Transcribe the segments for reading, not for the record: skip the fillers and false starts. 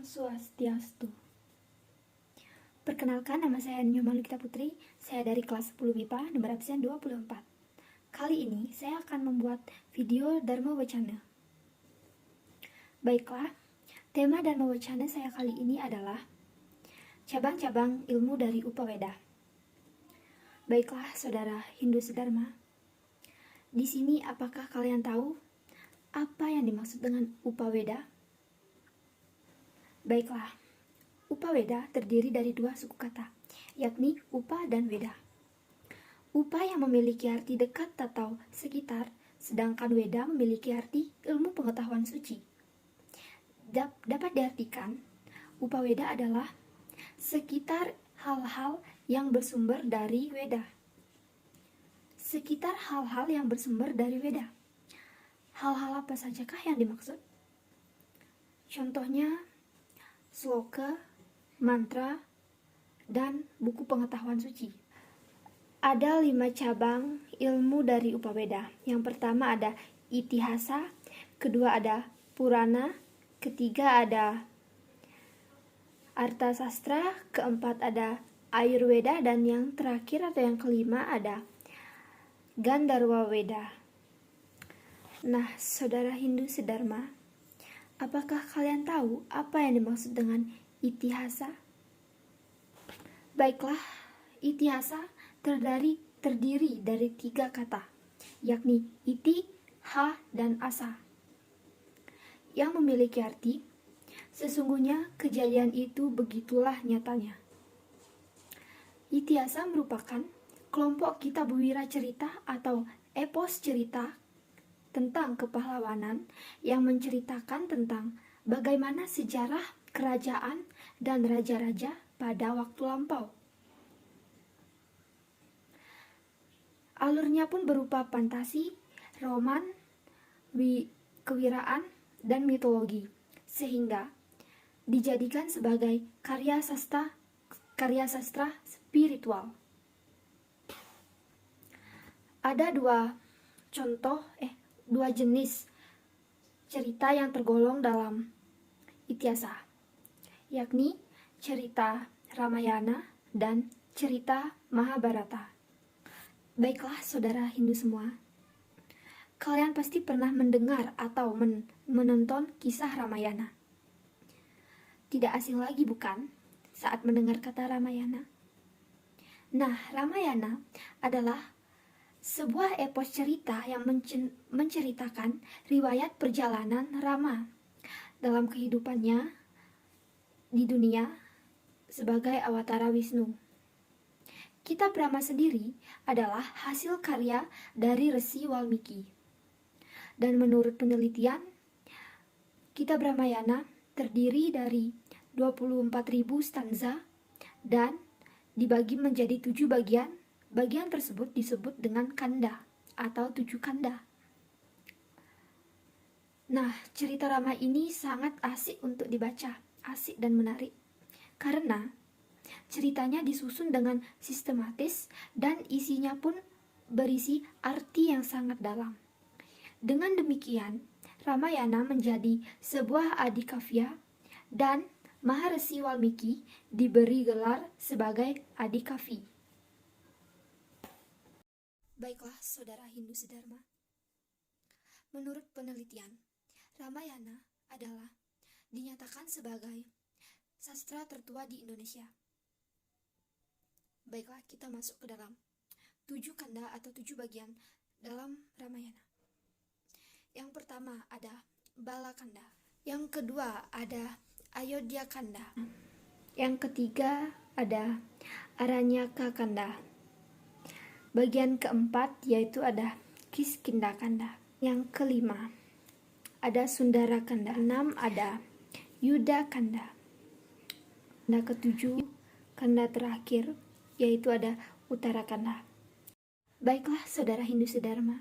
Swastiastu. Perkenalkan, nama saya Nyoman Lukita Putri. Saya dari kelas 10 MIPA, nomor absen 24. Kali ini saya akan membuat video Dharma Wacana. Baiklah, tema Dharma Wacana saya kali ini adalah cabang-cabang ilmu dari Upaweda. Baiklah, saudara Hindu Sedharma. Di sini apakah kalian tahu apa yang dimaksud dengan Upaweda? Baiklah, Upaweda terdiri dari dua suku kata, yakni Upa dan Weda. Upa yang memiliki arti dekat atau sekitar, sedangkan Weda memiliki arti ilmu pengetahuan suci. Dapat diartikan, Upaweda adalah sekitar hal-hal yang bersumber dari Weda. Sekitar hal-hal yang bersumber dari Weda. Hal-hal apa sajakah yang dimaksud? Contohnya, sloka, mantra, dan buku pengetahuan suci. Ada 5 cabang ilmu dari Upaweda. Yang pertama ada Itihasa, kedua ada Purana, ketiga ada Arthasastra, keempat ada Ayurveda, dan yang terakhir atau yang kelima ada Gandharva Weda. Nah, saudara Hindu Sedharma, apakah kalian tahu apa yang dimaksud dengan Itihasa? Baiklah, Itihasa terdiri dari 3 kata, yakni Iti, Ha, dan Asa, yang memiliki arti sesungguhnya kejadian itu begitulah nyatanya. Itihasa merupakan kelompok kitab wira cerita atau epos cerita tentang kepahlawanan yang menceritakan tentang bagaimana sejarah kerajaan dan raja-raja pada waktu lampau. Alurnya pun berupa fantasi, roman, kewiraan, dan mitologi, sehingga dijadikan sebagai karya sastra spiritual. Ada dua jenis cerita yang tergolong dalam Itihasa, yakni cerita Ramayana dan cerita Mahabharata. Baiklah, saudara Hindu semua, kalian pasti pernah mendengar atau menonton kisah Ramayana. Tidak asing lagi bukan saat mendengar kata Ramayana? Nah, Ramayana adalah sebuah epos cerita yang menceritakan riwayat perjalanan Rama dalam kehidupannya di dunia sebagai awatara Wisnu. Kitab Rama sendiri adalah hasil karya dari Resi Walmiki. Dan menurut penelitian, Kitab Ramayana terdiri dari 24.000 stanza dan dibagi menjadi 7 bagian. Bagian tersebut disebut dengan kanda atau 7 kanda. Nah, cerita Rama ini sangat asik untuk dibaca, asik dan menarik. Karena ceritanya disusun dengan sistematis dan isinya pun berisi arti yang sangat dalam. Dengan demikian, Ramayana menjadi sebuah adikavya dan Maharesi Walmiki diberi gelar sebagai Adikavi. Baiklah, saudara Hindu Sedharma. Menurut penelitian, Ramayana adalah dinyatakan sebagai sastra tertua di Indonesia. Baiklah, kita masuk ke dalam 7 kanda atau 7 bagian dalam Ramayana. Yang pertama ada Bala Kanda. Yang kedua ada Ayodhya Kanda. Yang ketiga ada Aranyaka Kanda. Bagian keempat yaitu ada Kiskindha Kanda. Yang kelima ada Sundara Kanda. 6 ada Yuddha Kanda. Kanda ketujuh, kanda terakhir yaitu ada Uttara Kanda. Baiklah, saudara Hindu Sedharma,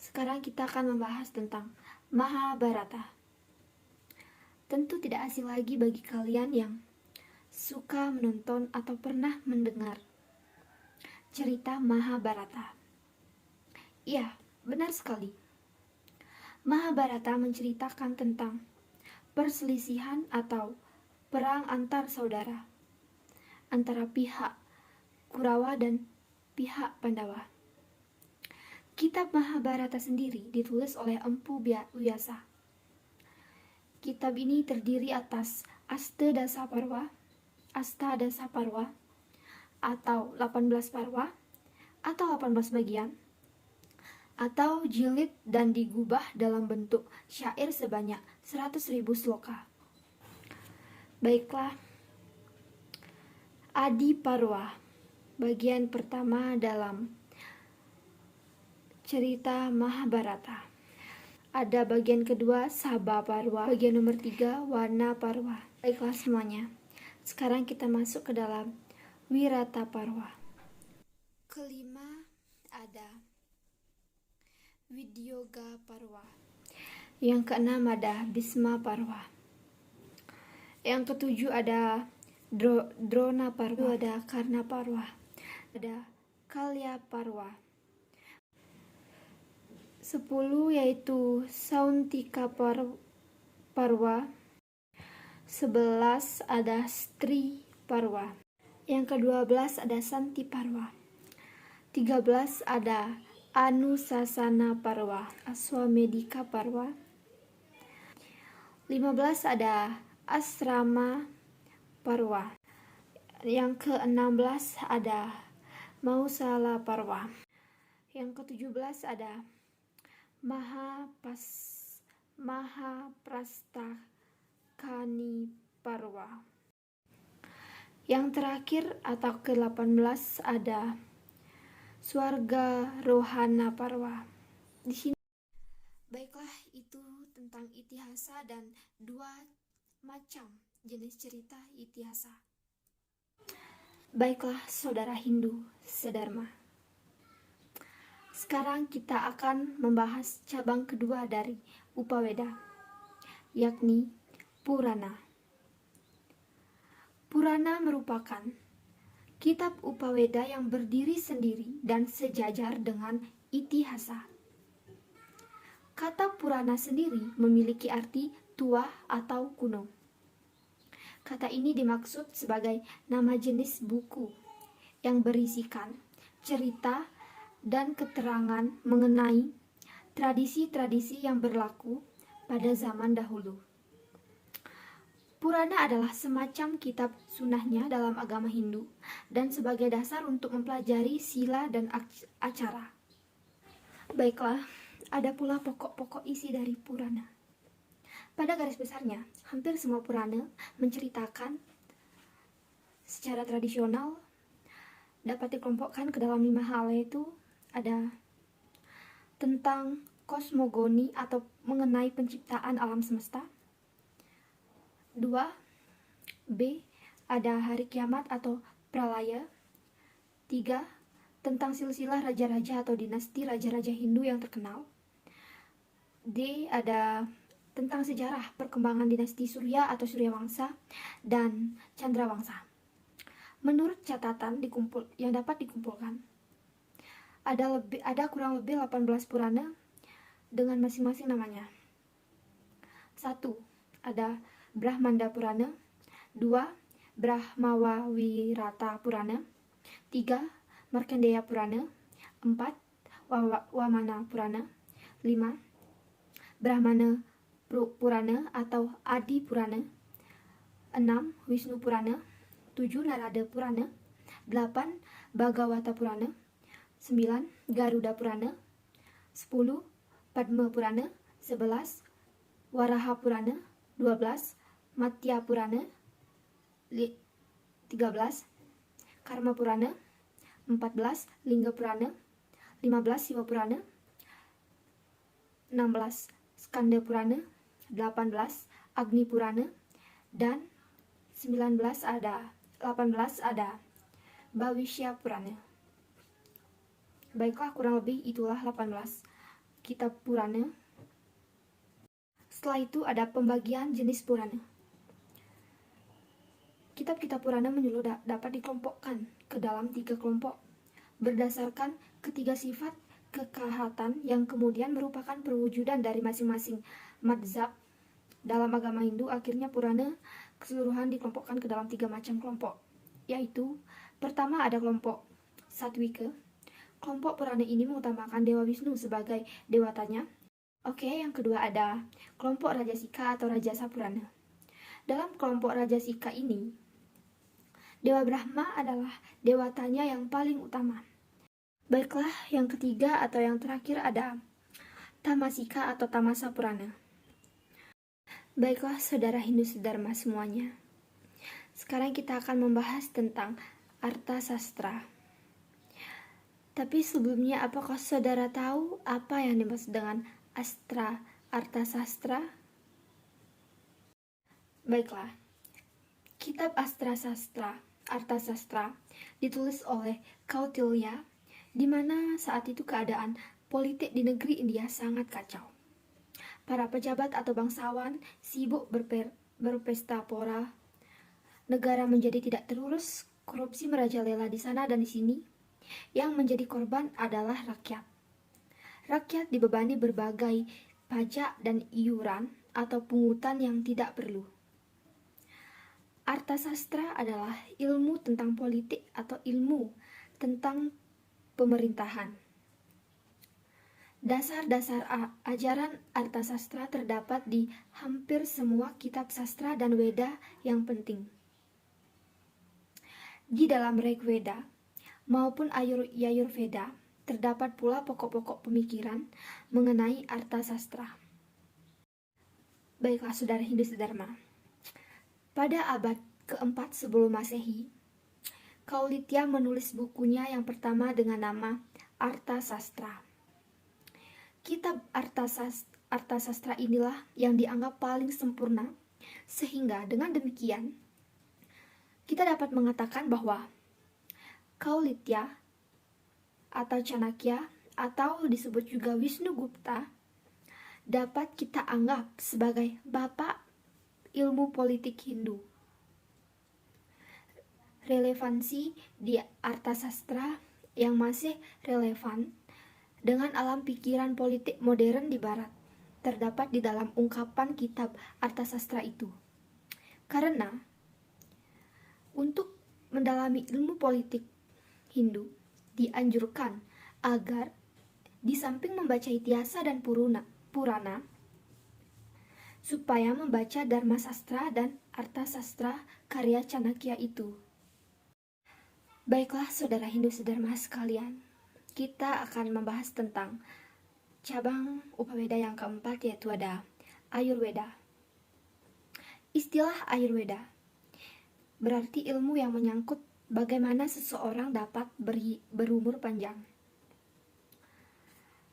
sekarang kita akan membahas tentang Mahabharata. Tentu tidak asing lagi bagi kalian yang suka menonton atau pernah mendengar cerita Mahabharata. Iya, benar sekali. Mahabharata menceritakan tentang perselisihan atau perang antar saudara antara pihak Kurawa dan pihak Pandawa. Kitab Mahabharata sendiri ditulis oleh Empu Vyasa. Kitab ini terdiri atas Astadasa Parwa atau 18 parwa atau 18 bagian, atau jilid dan digubah dalam bentuk syair sebanyak 100.000 sloka. Baiklah, Adi Parwa, bagian pertama dalam cerita Mahabharata. Ada bagian kedua Sabha Parwa, bagian nomor 3 Wana Parwa. Baiklah semuanya, sekarang kita masuk ke dalam Wirata Parwa. Kelima ada Widyoga Parwa. Yang keenam ada Bhisma Parwa. Yang ketujuh ada Drona Parwa. Ada Karna Parwa. Ada Kalya Parwa. 10 yaitu Sauntika Parwa. 11 ada Stri Parwa. Yang ke-12 ada Santi Parwa. 13 ada Anusasana Parwa. Aswamedika Parwa. 15 ada Asrama Parwa. Yang ke-16 ada Mausala Parwa. Yang ke-17 ada Mahaprasthakani Parwa. Yang terakhir atau ke-18 ada Swarga Rohana Parwa. Di sini baiklah, itu tentang itihasa dan 2 macam jenis cerita itihasa. Baiklah saudara Hindu sedharma, sekarang kita akan membahas cabang kedua dari Upaweda, yakni Purana. Purana merupakan kitab Upaweda yang berdiri sendiri dan sejajar dengan itihasa. Kata Purana sendiri memiliki arti tua atau kuno. Kata ini dimaksud sebagai nama jenis buku yang berisikan cerita dan keterangan mengenai tradisi-tradisi yang berlaku pada zaman dahulu. Purana adalah semacam kitab sunnahnya dalam agama Hindu dan sebagai dasar untuk mempelajari sila dan acara. Baiklah, ada pula pokok-pokok isi dari Purana. Pada garis besarnya, hampir semua Purana menceritakan secara tradisional dapat dikelompokkan ke dalam 5 hal, yaitu ada tentang kosmogoni atau mengenai penciptaan alam semesta. 2. B. Ada hari kiamat atau pralaya. 3. Tentang silsilah raja-raja atau dinasti raja-raja Hindu yang terkenal. D. Ada tentang sejarah perkembangan dinasti Surya atau Suryawangsa dan Chandrawangsa. Menurut catatan yang dapat dikumpulkan, ada kurang lebih 18 Purana dengan masing-masing namanya. 1. Ada Brahmanda Purana. 2. Brahmawawirata Purana. 3. Markandeya Purana. 4. Wamana Purana. 5. Brahmana Purana atau Adi Purana. 6. Wisnu Purana. 7. Narada Purana. 8. Bhagavata Purana. 9. Garuda Purana. 10. Padma Purana. 11. Waraha Purana. 12. Matya Purana. 13. Karma Purana. 14. Lingga Purana. 15. Siva Purana. 16. Skanda Purana. 18. Agni Purana. Dan 18 ada Bhavishya Purana. Baiklah, kurang lebih itulah 18 kitab Purana. Setelah itu ada pembagian jenis Purana. Kitab-kitab Purana menyeluruh dapat dikelompokkan ke dalam 3 kelompok berdasarkan ketiga sifat kekahatan yang kemudian merupakan perwujudan dari masing-masing madzhab Dalam agama Hindu, akhirnya Purana keseluruhan dikelompokkan ke dalam 3 macam kelompok, yaitu pertama ada kelompok Satwika. Kelompok Purana ini mengutamakan Dewa Wisnu sebagai dewatanya. Oke, yang kedua ada kelompok Rajasika atau Rajasa Purana. Dalam kelompok Rajasika ini, Dewa Brahma adalah dewatanya yang paling utama. Baiklah, yang ketiga atau yang terakhir ada Tamasika atau Tamasa Purana. Baiklah saudara Hindu Sedharma semuanya, sekarang kita akan membahas tentang Arta Sastra. Tapi sebelumnya, apakah saudara tahu apa yang dimaksud dengan Arta Sastra? Baiklah, kitab Arta Sastra ditulis oleh Kautilya, di mana saat itu keadaan politik di negeri India sangat kacau. Para pejabat atau bangsawan sibuk berpesta pora. Negara menjadi tidak terurus, korupsi merajalela di sana dan di sini. Yang menjadi korban adalah rakyat. Rakyat dibebani berbagai pajak dan iuran atau pungutan yang tidak perlu. Artasastra adalah ilmu tentang politik atau ilmu tentang pemerintahan. Dasar-dasar ajaran Artasastra terdapat di hampir semua kitab sastra dan Weda yang penting. Di dalam Rigveda maupun Yajurveda terdapat pula pokok-pokok pemikiran mengenai Artasastra. Baiklah saudara Hindu Sedharma, pada abad keempat sebelum Masehi, Kaulitya menulis bukunya yang pertama dengan nama Artasastra. Kitab Artasastra inilah yang dianggap paling sempurna, sehingga dengan demikian kita dapat mengatakan bahwa Kaulitya atau Chanakya atau disebut juga Wisnugupta dapat kita anggap sebagai bapak ilmu politik Hindu. Relevansi di Artasastra yang masih relevan dengan alam pikiran politik modern di Barat terdapat di dalam ungkapan kitab Artasastra itu. Karena untuk mendalami ilmu politik Hindu dianjurkan agar di samping membaca Itiasa dan Purana, supaya membaca Dharma Sastra dan Artasastra karya Chanakya itu. Baiklah saudara Hindu Sedharma sekalian, kita akan membahas tentang cabang Upaweda yang keempat, yaitu ada Ayurveda. Istilah Ayurveda berarti ilmu yang menyangkut bagaimana seseorang dapat berumur panjang.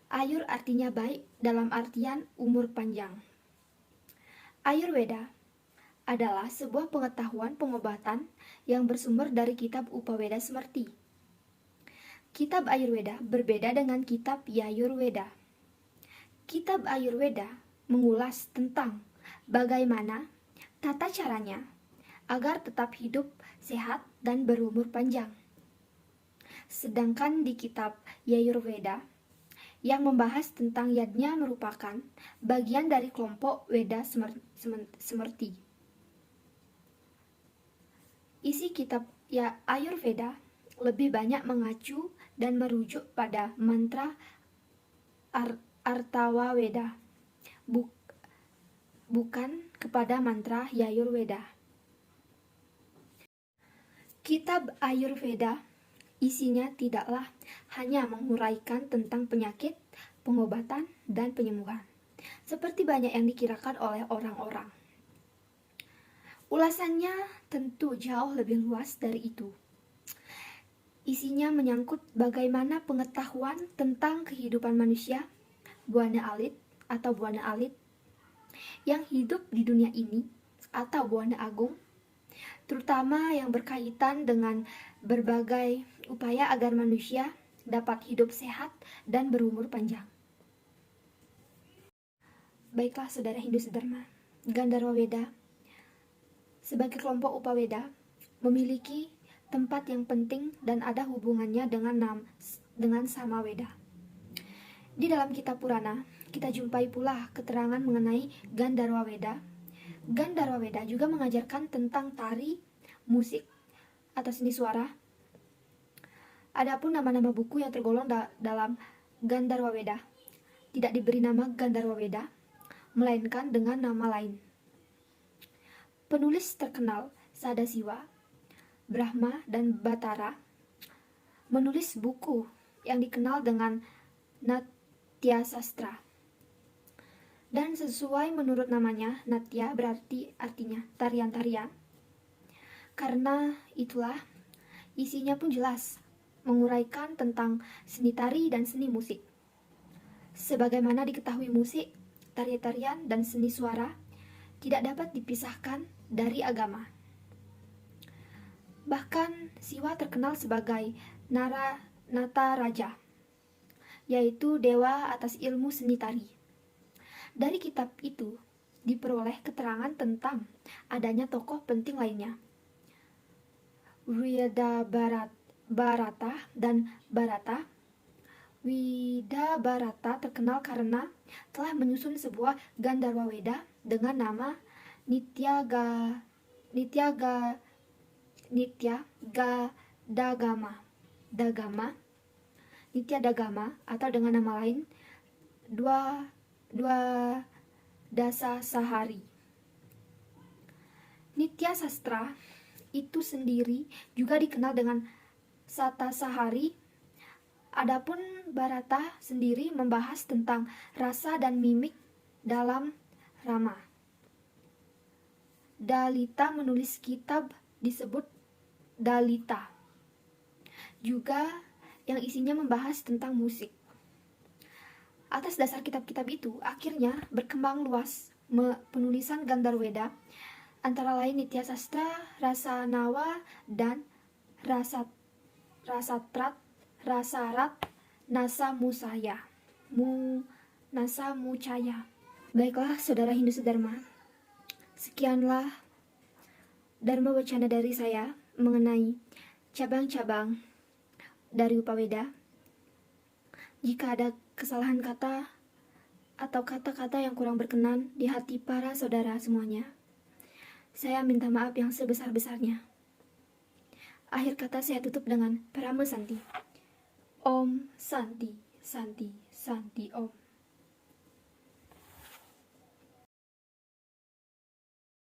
Ayur artinya baik dalam artian umur panjang. Ayurveda adalah sebuah pengetahuan pengobatan yang bersumber dari kitab Upaweda Smrti. Kitab Ayurveda berbeda dengan kitab Yajurveda. Kitab Ayurveda mengulas tentang bagaimana tata caranya agar tetap hidup sehat dan berumur panjang. Sedangkan di kitab Yajurveda yang membahas tentang yajna merupakan bagian dari kelompok Weda Smrti. Isi kitab Ayurveda lebih banyak mengacu dan merujuk pada mantra Artawa Weda, bukan kepada mantra Yajurveda. Kitab Ayurveda isinya tidaklah hanya menguraikan tentang penyakit, pengobatan, dan penyembuhan, seperti banyak yang dikirakan oleh orang-orang. Ulasannya tentu jauh lebih luas dari itu. Isinya menyangkut bagaimana pengetahuan tentang kehidupan manusia, Buana Alit atau Buana Alit, yang hidup di dunia ini atau Buana Agung, terutama yang berkaitan dengan berbagai upaya agar manusia dapat hidup sehat dan berumur panjang. Baiklah saudara Hindu Sedharma, Gandharva Weda sebagai kelompok Upaweda memiliki tempat yang penting dan ada hubungannya dengan Samaweda. Di dalam kitab Purana, kita jumpai pula keterangan mengenai Gandharva Weda Gandharwa Weda juga mengajarkan tentang tari, musik, atau seni suara. Adapun nama-nama buku yang tergolong dalam Gandharwa Weda tidak diberi nama Gandharwa Weda, melainkan dengan nama lain. Penulis terkenal Sadasiva, Brahma, dan Batara menulis buku yang dikenal dengan Natya Sastra. Dan sesuai menurut namanya, Natya berarti artinya tarian-tarian. Karena itulah isinya pun jelas, menguraikan tentang seni tari dan seni musik. Sebagaimana diketahui musik, tari-tarian, dan seni suara tidak dapat dipisahkan dari agama. Bahkan Siwa terkenal sebagai Nataraja, yaitu dewa atas ilmu seni tari. Dari kitab itu diperoleh keterangan tentang adanya tokoh penting lainnya. Widabarata dan Barata. Widabarata terkenal karena telah menyusun sebuah Gandharwa Weda dengan nama Nitya Dagama atau dengan nama lain Dua Dasa Sahari. Nitya Sastra itu sendiri juga dikenal dengan Sata Sahari. Adapun Barata sendiri membahas tentang rasa dan mimik dalam Rama. Dalita menulis kitab disebut Dalita, juga yang isinya membahas tentang musik. Atas dasar kitab-kitab itu, akhirnya berkembang luas penulisan Gandharwa Weda, antara lain Nitya Sastra, Rasa Nawa, dan Rasarat, Nasa Mucaya. Baiklah saudara Hindu Sedharma, sekianlah Dharma Wacana dari saya mengenai cabang-cabang dari Upaweda. Jika ada kesalahan kata atau kata-kata yang kurang berkenan di hati para saudara semuanya, saya minta maaf yang sebesar-besarnya. Akhir kata saya tutup dengan Parama Santi. Om Santi, Santi, Santi Om.